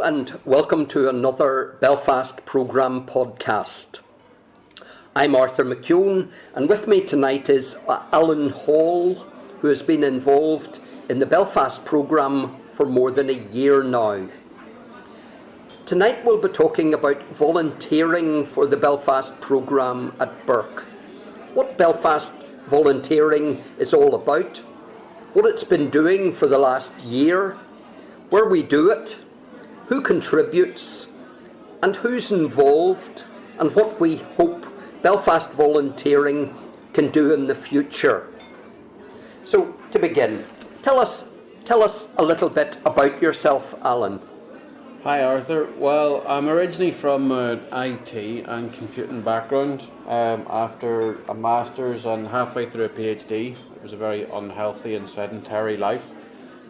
Hello and welcome to another BELFAST Programme podcast. I'm Arthur McKeown, and with me tonight is Alan Hall, who has been involved in the BELFAST Programme for more than a year now. Tonight we'll be talking about volunteering for the BELFAST Programme at Burke. What BELFAST volunteering is all about, what it's been doing for the last year, where we do it, who contributes, and who's involved, and what we hope BELFAST volunteering can do in the future. So, to begin, tell us a little bit about yourself, Alan. Hi Arthur. Well, I'm originally from an IT and computing background. After a master's and halfway through a PhD, it was a very unhealthy and sedentary life.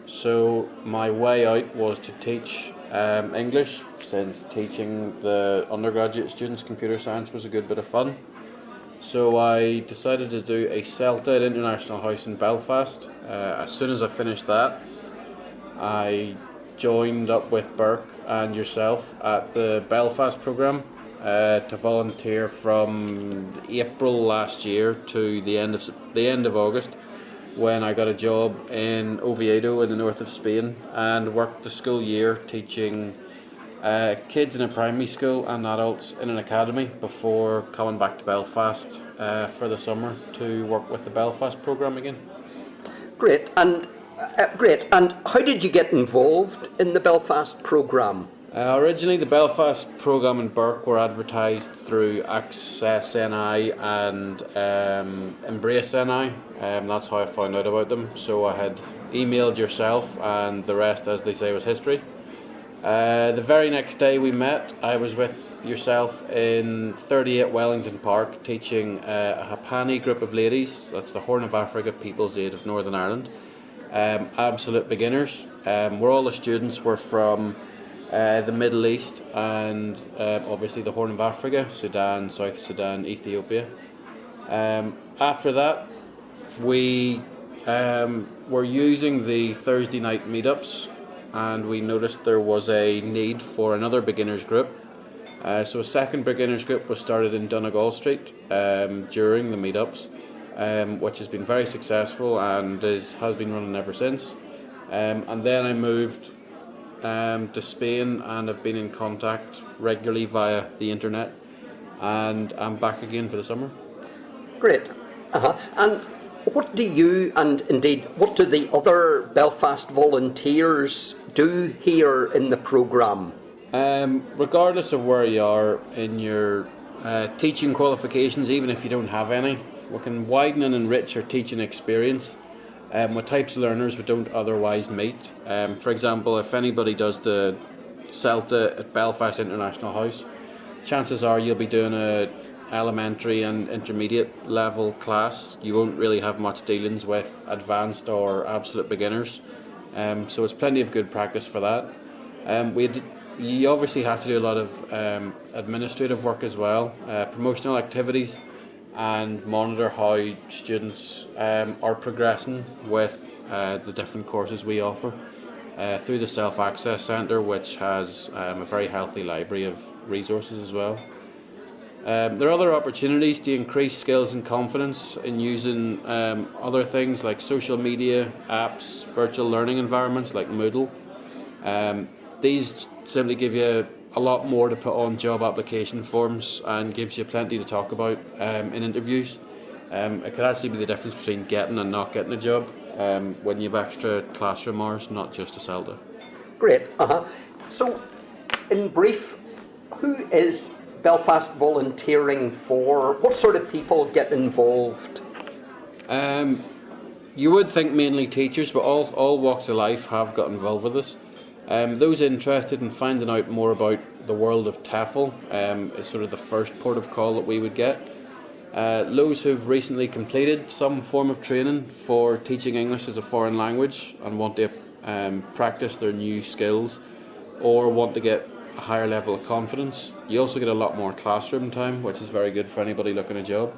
So my way out was to teach English, since teaching the undergraduate students computer science was a good bit of fun. So I decided to do a CELTA at International House in Belfast. As soon as I finished that, I joined up with Burke and yourself at the BELFAST Programme to volunteer from April last year to the end of August, when I got a job in Oviedo in the north of Spain and worked the school year teaching kids in a primary school and adults in an academy before coming back to Belfast for the summer to work with the BELFAST Programme again. Great. And how did you get involved in the BELFAST Programme? Originally, the BELFAST Programme in Burke were advertised through Access NI and Embrace NI. That's how I found out about them. So I had emailed yourself, and the rest, as they say, was history. The very next day we met, I was with yourself in 38 Wellington Park teaching a Hapani group of ladies. That's the Horn of Africa People's Aid of Northern Ireland. Absolute beginners. Where all the students were from the Middle East and obviously the Horn of Africa, Sudan, South Sudan, Ethiopia. After that, we were using the Thursday night meetups, and we noticed there was a need for another beginners group. So a second beginners group was started in Donegal Street during the meetups, which has been very successful and has been running ever since. And then I moved to Spain and have been in contact regularly via the internet, and I'm back again for the summer. Great. And what do you, and indeed what do the other Belfast volunteers do here in the programme? Regardless of where you are in your teaching qualifications, even if you don't have any, we can widen and enrich your teaching experience with types of learners we don't otherwise meet. For example, if anybody does the CELTA at Belfast International House, chances are you'll be doing a elementary and intermediate level class. You won't really have much dealings with advanced or absolute beginners. So it's plenty of good practice for that. You obviously have to do a lot of administrative work as well, promotional activities, and monitor how students are progressing with the different courses we offer through the Self-Access Centre, which has a very healthy library of resources as well. There are other opportunities to increase skills and confidence in using other things like social media, apps, virtual learning environments like Moodle. These simply give you a lot more to put on job application forms and gives you plenty to talk about in interviews. It could actually be the difference between getting and not getting a job when you have extra classroom hours, not just a CELTA. Great. So, in brief, who is Belfast volunteering for? What sort of people get involved? You would think mainly teachers, but all walks of life have got involved with this. Those interested in finding out more about the world of TEFL is sort of the first port of call that we would get. Those who've recently completed some form of training for teaching English as a foreign language and want to practice their new skills or want to get a higher level of confidence. You also get a lot more classroom time, which is very good for anybody looking a job.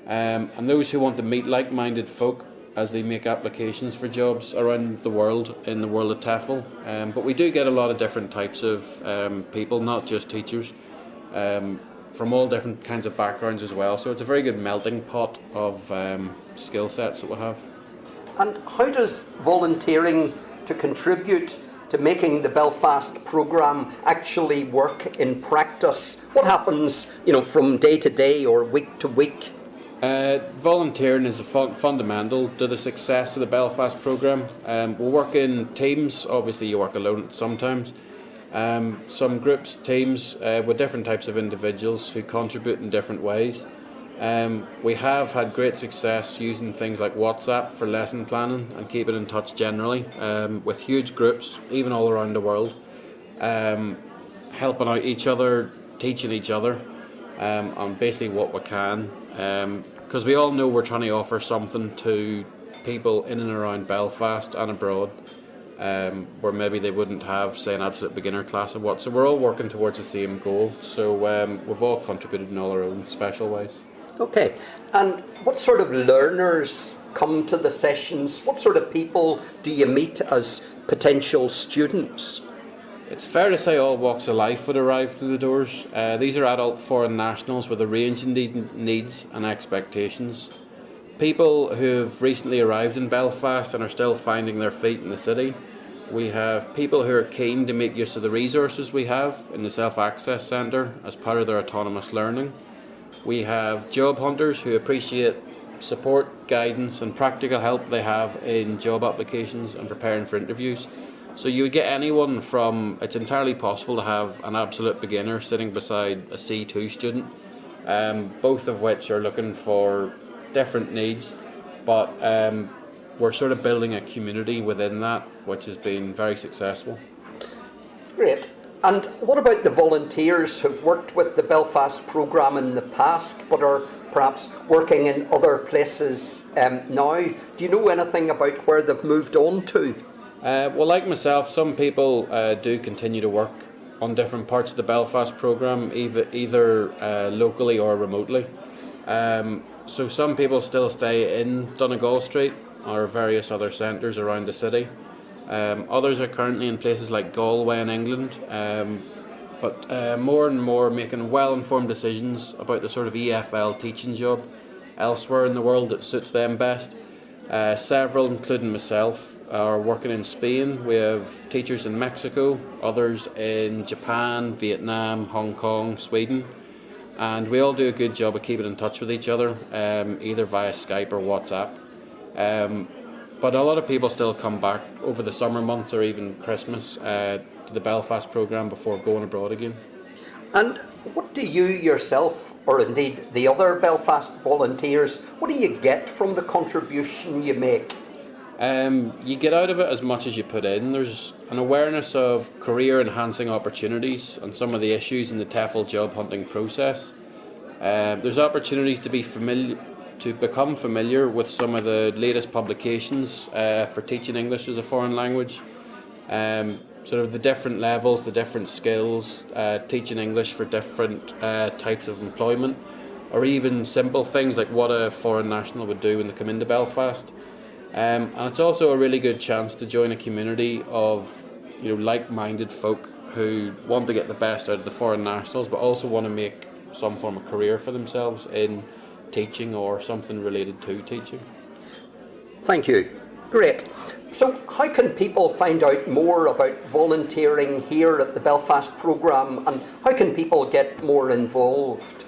And those who want to meet like-minded folk as they make applications for jobs around the world in the world of TEFL. But we do get a lot of different types of people, not just teachers, from all different kinds of backgrounds as well. So it's a very good melting pot of skill sets that we have. And how does volunteering to contribute to making the Belfast programme actually work in practice? What happens, from day to day or week to week? Volunteering is fundamental to the success of the Belfast programme. We'll work in teams. Obviously you work alone sometimes. Some groups, teams with different types of individuals who contribute in different ways. We have had great success using things like WhatsApp for lesson planning and keeping in touch generally with huge groups, even all around the world, helping out each other, teaching each other on basically what we can, because we all know we're trying to offer something to people in and around Belfast and abroad, where maybe they wouldn't have, say, an absolute beginner class of what. So we're all working towards the same goal. So we've all contributed in all our own special ways. Okay, and what sort of learners come to the sessions? What sort of people do you meet as potential students? It's fair to say all walks of life would arrive through the doors. These are adult foreign nationals with a range in needs and expectations. People who have recently arrived in Belfast and are still finding their feet in the city. We have people who are keen to make use of the resources we have in the Self-Access Centre as part of their autonomous learning. We have job hunters who appreciate support, guidance and practical help they have in job applications and preparing for interviews. So you would get anyone from, it's entirely possible to have an absolute beginner sitting beside a C2 student, both of which are looking for different needs, but we're sort of building a community within that, which has been very successful. Great. And what about the volunteers who've worked with the Belfast programme in the past but are perhaps working in other places now? Do you know anything about where they've moved on to? Well, like myself, some people do continue to work on different parts of the Belfast programme, either locally or remotely. So some people still stay in Donegal Street or various other centres around the city. Others are currently in places like Galway in England, but more and more making well-informed decisions about the sort of EFL teaching job elsewhere in the world that suits them best. Several, including myself, are working in Spain. We have teachers in Mexico, others in Japan, Vietnam, Hong Kong, Sweden, and we all do a good job of keeping in touch with each other, either via Skype or WhatsApp. But a lot of people still come back over the summer months or even Christmas to the Belfast programme before going abroad again. And what do you yourself, or indeed the other Belfast volunteers, what do you get from the contribution you make? You get out of it as much as you put in. There's an awareness of career enhancing opportunities and some of the issues in the TEFL job hunting process. There's opportunities to become familiar with some of the latest publications for teaching English as a foreign language. Sort of the different levels, the different skills, teaching English for different types of employment, or even simple things like what a foreign national would do when they come into Belfast. And it's also a really good chance to join a community of like-minded folk who want to get the best out of the foreign nationals but also want to make some form of career for themselves in teaching or something related to teaching. Thank you. Great. So how can people find out more about volunteering here at the Belfast programme, and how can people get more involved?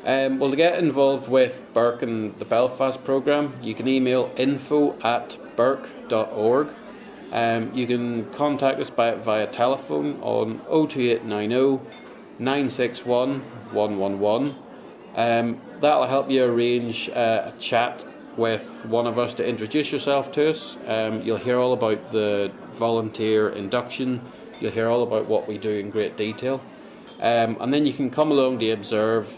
Well, to get involved with Burke and the Belfast programme, you can email info@burke.org. You can contact us via telephone on 02890 961 111. That'll help you arrange a chat with one of us to introduce yourself to us. You'll hear all about the volunteer induction. You'll hear all about what we do in great detail. And then you can come along to observe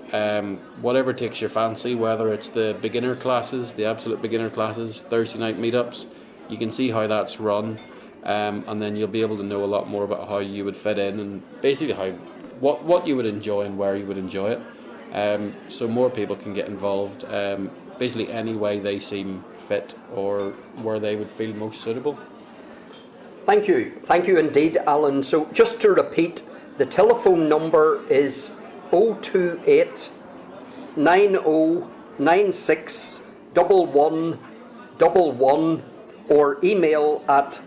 whatever takes your fancy, whether it's the beginner classes, the absolute beginner classes, Thursday night meetups. You can see how that's run, and then you'll be able to know a lot more about how you would fit in and basically what you would enjoy and where you would enjoy it. So more people can get involved, basically any way they seem fit or where they would feel most suitable. Thank you indeed, Alan. So just to repeat, the telephone number is 028 9096 1111 or email at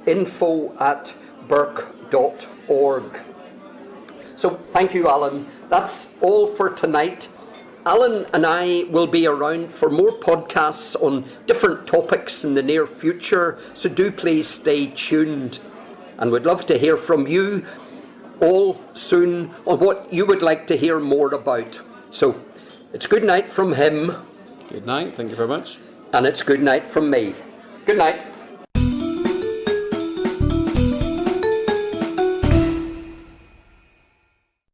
info@burke.org. So thank you, Alan. That's all for tonight. Alan and I will be around for more podcasts on different topics in the near future, so do please stay tuned. And we'd love to hear from you all soon on what you would like to hear more about. So it's good night from him. Good night. Thank you very much. And it's good night from me. Good night.